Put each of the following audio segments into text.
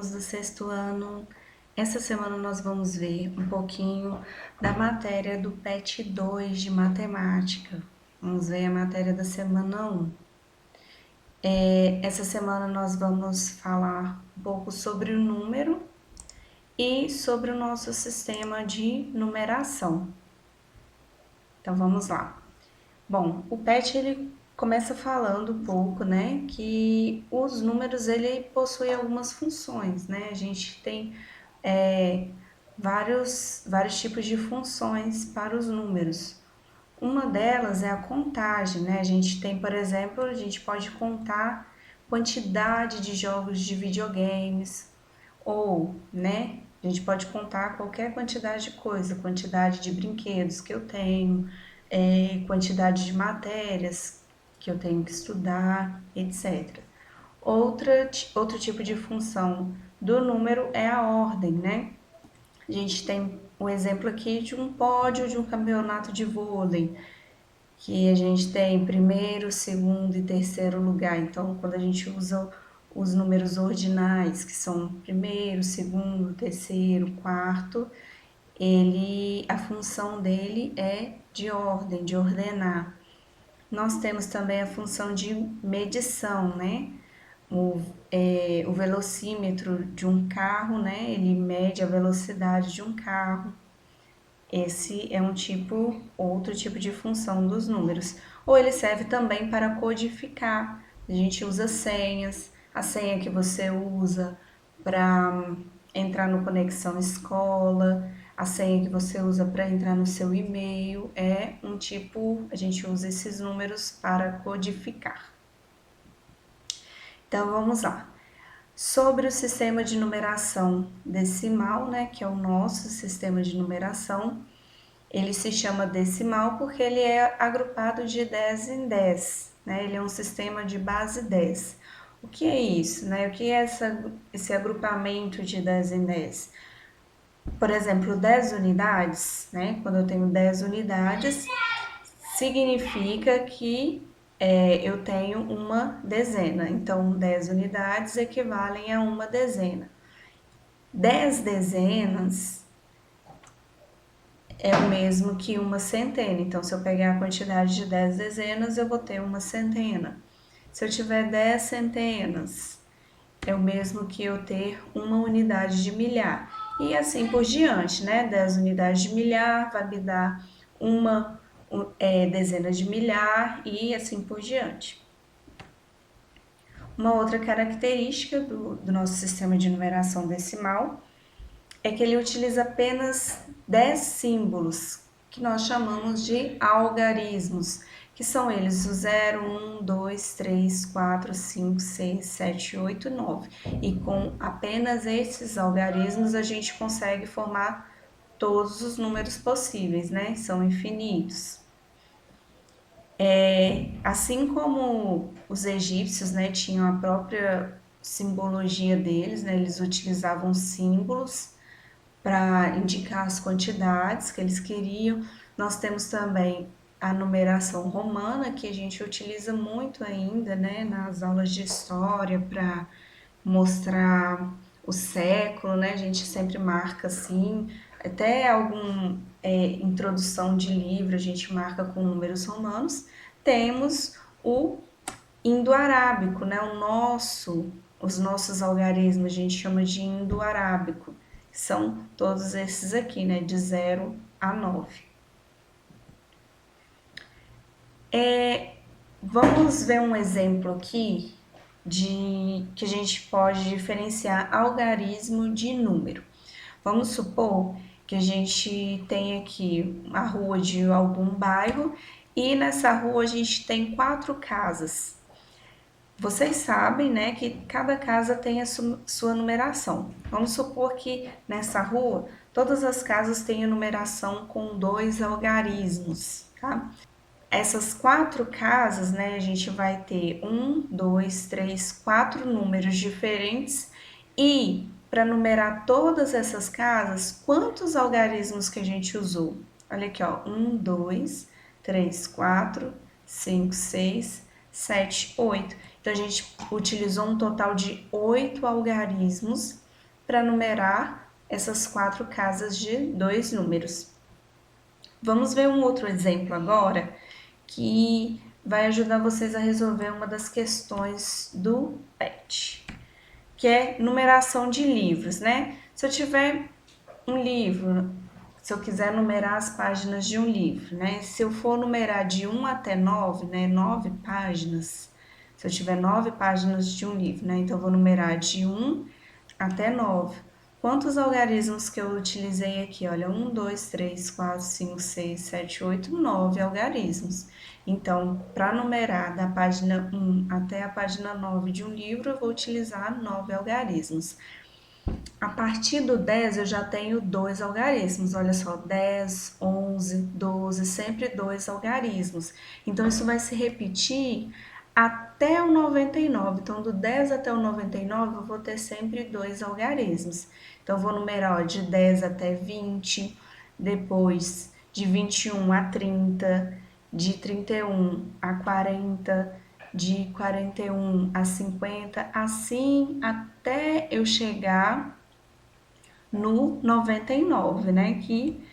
alunos do sexto ano. Essa semana nós vamos ver um pouquinho da matéria do PET 2 de matemática. Vamos ver a matéria da semana 1. Essa semana nós vamos falar um pouco sobre o número e sobre o nosso sistema de numeração. Então vamos lá. Bom, o PET ele começa falando um pouco, né, que os números ele possui algumas funções, né? A gente tem vários tipos de funções para os números. Uma delas é a contagem, né? A gente tem, por exemplo, a gente pode contar quantidade de jogos de videogames ou, né? A gente pode contar qualquer quantidade de coisa, quantidade de brinquedos que eu tenho, quantidade de matérias que eu tenho que estudar, etc. Outro tipo de função do número é a ordem, né? A gente tem o exemplo aqui de um pódio de um campeonato de vôlei, que a gente tem primeiro, segundo e terceiro lugar. Então, quando a gente usa os números ordinais, que são primeiro, segundo, terceiro, quarto, a função dele é de ordem, de ordenar. Nós temos também a função de medição, né? O velocímetro de um carro, né? Ele mede a velocidade de um carro. Esse é outro tipo de função dos números. Ou ele serve também para codificar. A gente usa senhas, a senha que você usa para entrar no Conexão Escola, a senha que você usa para entrar no seu e-mail, a gente usa esses números para codificar. Então vamos lá. Sobre o sistema de numeração decimal, né, que é o nosso sistema de numeração, ele se chama decimal porque ele é agrupado de 10 em 10, né? Ele é um sistema de base 10. O que é isso, né? O que é esse agrupamento de 10 em 10? Por exemplo, 10 unidades, né? Quando eu tenho 10 unidades, significa que eu tenho uma dezena. Então, 10 unidades equivalem a uma dezena. 10 dezenas é o mesmo que uma centena. Então, se eu pegar a quantidade de 10 dezenas, eu vou ter uma centena. Se eu tiver 10 centenas, é o mesmo que eu ter uma unidade de milhar. E assim por diante, né? 10 unidades de milhar vai me dar uma dezena de milhar e assim por diante. Uma outra característica do nosso sistema de numeração decimal é que ele utiliza apenas 10 símbolos, que nós chamamos de algarismos, que são eles o 0, 1, 2, 3, 4, 5, 6, 7, 8, 9. E com apenas esses algarismos a gente consegue formar todos os números possíveis, né? São infinitos. Assim como os egípcios, né, tinham a própria simbologia deles, né? Eles utilizavam símbolos para indicar as quantidades que eles queriam. Nós temos também a numeração romana, que a gente utiliza muito ainda, né, nas aulas de história para mostrar o século, né? A gente sempre marca assim, até alguma introdução de livro a gente marca com números romanos. Temos o indo-arábico, né? Os nossos algarismos a gente chama de indo-arábico. São todos esses aqui, né? De 0 a 9. Vamos ver um exemplo aqui de que a gente pode diferenciar algarismo de número. Vamos supor que a gente tem aqui a rua de algum bairro e nessa rua a gente tem 4 casas. Vocês sabem, né, que cada casa tem a sua numeração. Vamos supor que nessa rua todas as casas têm a numeração com 2 algarismos, tá? Essas 4 casas, né, a gente vai ter 1, 2, 3, 4 números diferentes e para numerar todas essas casas, quantos algarismos que a gente usou? Olha aqui, ó, 1, 2, 3, 4, 5, 6, 7, 8. Então, a gente utilizou um total de 8 algarismos para numerar essas 4 casas de 2 números. Vamos ver um outro exemplo agora que vai ajudar vocês a resolver uma das questões do PET, que é numeração de livros, né? Se eu tiver um livro, se eu quiser numerar as páginas de um livro, né? Se eu for numerar de 1 até 9, né? 9 páginas. Se eu tiver 9 páginas de um livro, né? Então, eu vou numerar de 1 até 9. Quantos algarismos que eu utilizei aqui? Olha, 1, 2, 3, 4, 5, 6, 7, 8, 9 algarismos. Então, para numerar da página 1 até a página 9 de um livro, eu vou utilizar 9 algarismos. A partir do 10 eu já tenho 2 algarismos, olha só, 10, 11, 12, sempre 2 algarismos. Então, isso vai se repetir até o 99. Então, do 10 até o 99, eu vou ter sempre 2 algarismos. Então, eu vou numerar ó, de 10 até 20, depois de 21 a 30, de 31 a 40, de 41 a 50, assim até eu chegar no 99, né? Que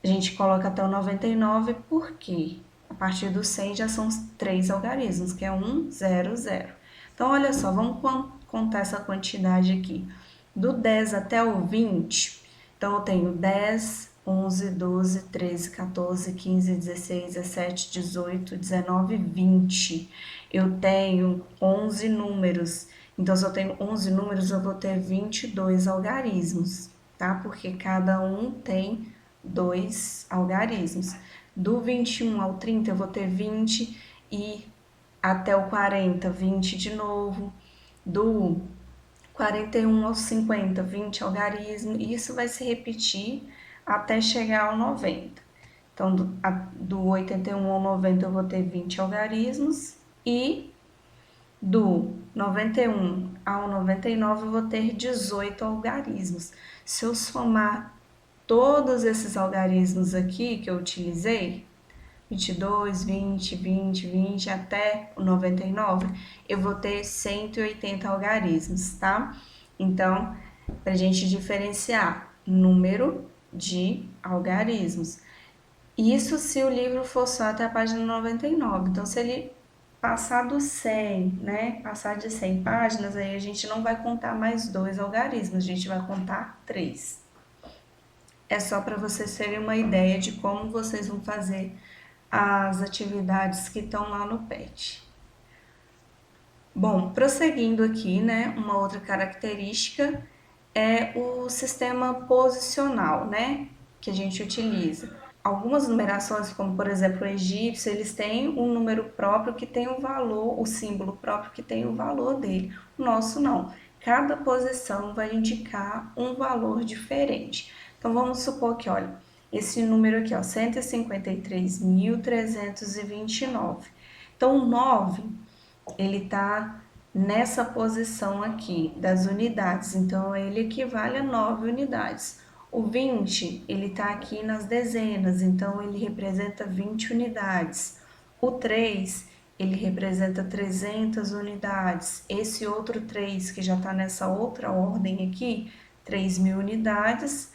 a gente coloca até o 99 porque a partir do 100 já são 3 algarismos, que é 1, 0, 0. Então, olha só, vamos contar essa quantidade aqui. Do 10 até o 20, então eu tenho 10, 11, 12, 13, 14, 15, 16, 17, 18, 19, 20. Eu tenho 11 números. Então, se eu tenho 11 números, eu vou ter 22 algarismos, tá? Porque cada um tem 2 algarismos. Do 21 ao 30, eu vou ter 20 e até o 40, 20 de novo. Do 41 ao 50, 20 algarismos. E isso vai se repetir até chegar ao 90. Então, do 81 ao 90, eu vou ter 20 algarismos e do 91 ao 99 eu vou ter 18 algarismos. Se eu somar todos esses algarismos aqui que eu utilizei, 22, 20, 20, 20 até o 99, eu vou ter 180 algarismos, tá? Então, para a gente diferenciar número de algarismos. Isso se o livro for só até a página 99. Então, se ele passar do 100, né? Passar de 100 páginas, aí a gente não vai contar mais 2 algarismos, a gente vai contar 3. É só para vocês terem uma ideia de como vocês vão fazer as atividades que estão lá no PET. Bom, prosseguindo aqui, né? Uma outra característica é o sistema posicional, né? Que a gente utiliza. Algumas numerações, como por exemplo o egípcio, eles têm um número próprio que tem um valor, o símbolo próprio que tem o valor dele. O nosso não. Cada posição vai indicar um valor diferente. Então vamos supor que, olha, esse número aqui, ó, 153.329. Então o 9, ele tá nessa posição aqui das unidades, então ele equivale a 9 unidades. O 20, ele está aqui nas dezenas, então ele representa 20 unidades. O 3, ele representa 300 unidades. Esse outro 3, que já está nessa outra ordem aqui, 3.000 unidades.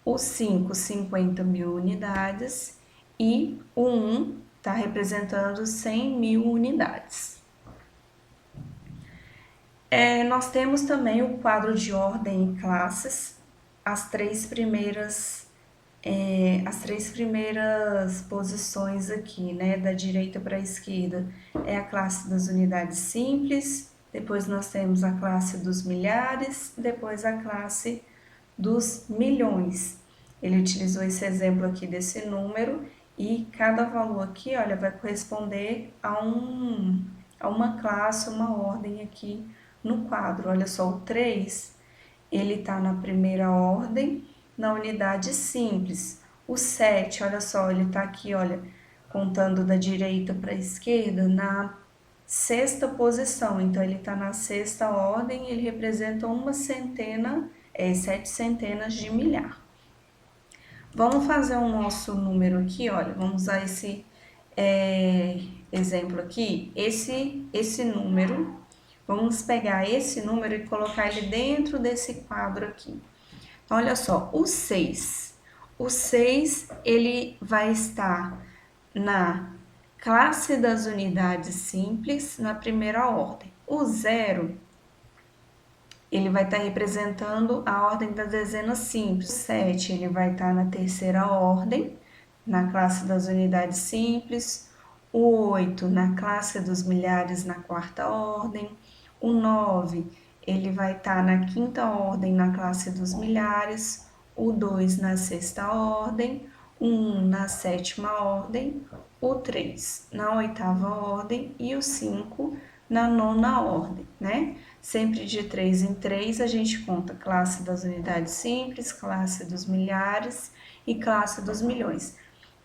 O 5, 50.000 unidades. E o 1 está representando 100.000 unidades. Nós temos também o quadro de ordem e classes. As três primeiras posições aqui, né, da direita para a esquerda, é a classe das unidades simples, depois nós temos a classe dos milhares, depois a classe dos milhões. Ele utilizou esse exemplo aqui desse número e cada valor aqui, olha, vai corresponder a uma classe, uma ordem aqui no quadro. Olha só, o 3, ele está na primeira ordem, na unidade simples. O 7, olha só, ele está aqui, olha, contando da direita para a esquerda, na sexta posição. Então, ele está na sexta ordem, ele representa 7 centenas de milhar. Vamos fazer o nosso número aqui, olha, vamos usar esse exemplo aqui. Esse número, Vamos pegar esse número e colocar ele dentro desse quadro aqui. Então, olha só, o 6. O 6, ele vai estar na classe das unidades simples, na primeira ordem. O 0, ele vai estar representando a ordem das dezenas simples. 7, ele vai estar na terceira ordem, na classe das unidades simples. O 8, na classe dos milhares, na quarta ordem. O 9, ele vai estar na quinta ordem, na classe dos milhares. O 2, na sexta ordem. O 1, na sétima ordem. O 3, na oitava ordem. E o 5, na nona ordem, né? Sempre de 3 em 3 a gente conta classe das unidades simples, classe dos milhares e classe dos milhões.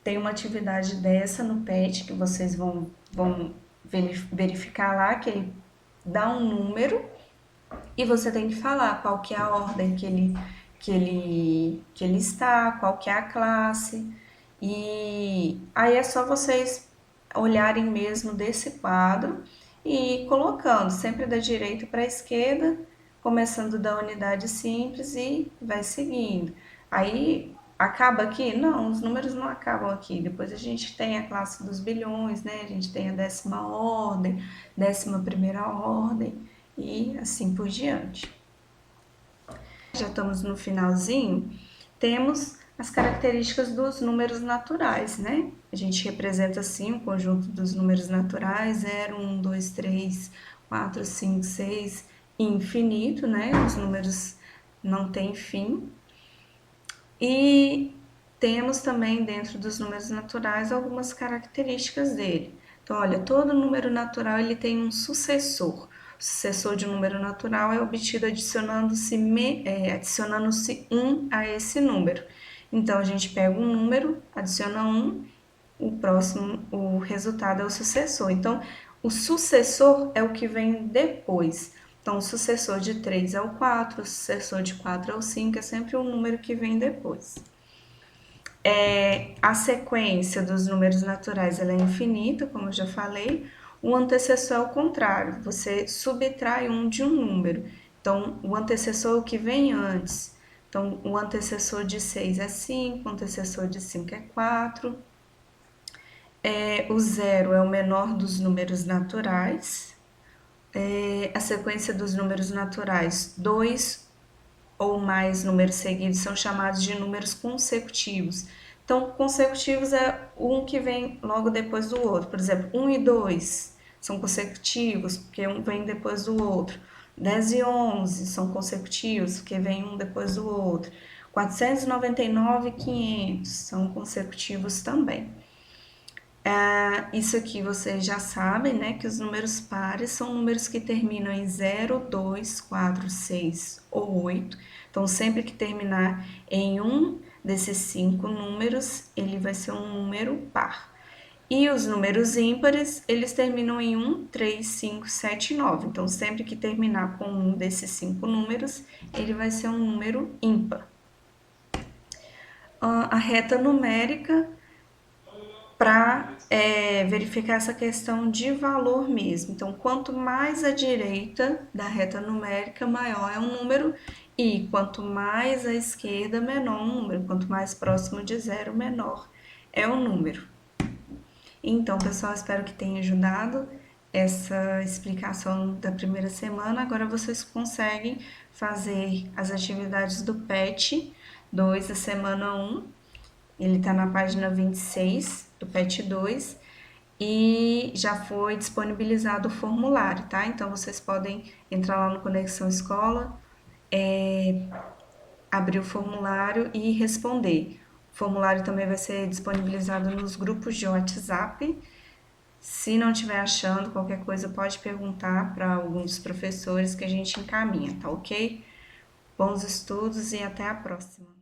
Tem uma atividade dessa no PET que vocês vão verificar lá, que ele dá um número e você tem que falar qual que é a ordem que ele está, qual que é a classe. E aí é só vocês olharem mesmo desse quadro e ir colocando sempre da direita para a esquerda, começando da unidade simples e vai seguindo. Aí acaba aqui? Não, os números não acabam aqui. Depois a gente tem a classe dos bilhões, né? A gente tem a 10ª ordem, 11ª ordem e assim por diante. Já estamos no finalzinho, temos as características dos números naturais, né? A gente representa assim o conjunto dos números naturais, 0, 1, 2, 3, 4, 5, 6, infinito, né? Os números não têm fim. E temos também dentro dos números naturais algumas características dele. Então, olha, todo número natural ele tem um sucessor. O sucessor de um número natural é obtido adicionando-se 1 a esse número. Então, a gente pega um número, adiciona 1, o resultado é o sucessor. Então, o sucessor é o que vem depois. Então, o sucessor de 3 é o 4, o sucessor de 4 é o 5, é sempre o número que vem depois. A sequência dos números naturais ela é infinita, como eu já falei. O antecessor é o contrário, você subtrai um de um número. Então, o antecessor é o que vem antes. Então, o antecessor de 6 é 5, o antecessor de 5 é 4. O 0 é o menor dos números naturais. A sequência dos números naturais, 2 ou mais números seguidos são chamados de números consecutivos. Então, consecutivos é um que vem logo depois do outro. Por exemplo, 1 e 2 são consecutivos, porque um vem depois do outro. 10 e 11 são consecutivos, porque vem um depois do outro. 499 e 500 são consecutivos também. Isso aqui vocês já sabem, né? Que os números pares são números que terminam em 0, 2, 4, 6 ou 8. Então, sempre que terminar em um desses 5 números, ele vai ser um número par. E os números ímpares, eles terminam em 1, 3, 5, 7 e 9. Então, sempre que terminar com um desses 5 números, ele vai ser um número ímpar. A reta numérica para verificar essa questão de valor mesmo. Então, quanto mais à direita da reta numérica, maior é um número, e quanto mais à esquerda, menor é um número. Quanto mais próximo de 0, menor é o número. Então, pessoal, espero que tenha ajudado essa explicação da primeira semana. Agora vocês conseguem fazer as atividades do PET 2 da semana 1. Ele está na página 26 do PET 2 e já foi disponibilizado o formulário, tá? Então, vocês podem entrar lá no Conexão Escola, abrir o formulário e responder. O formulário também vai ser disponibilizado nos grupos de WhatsApp. Se não estiver achando qualquer coisa, pode perguntar para algum dos professores que a gente encaminha, tá ok? Bons estudos e até a próxima!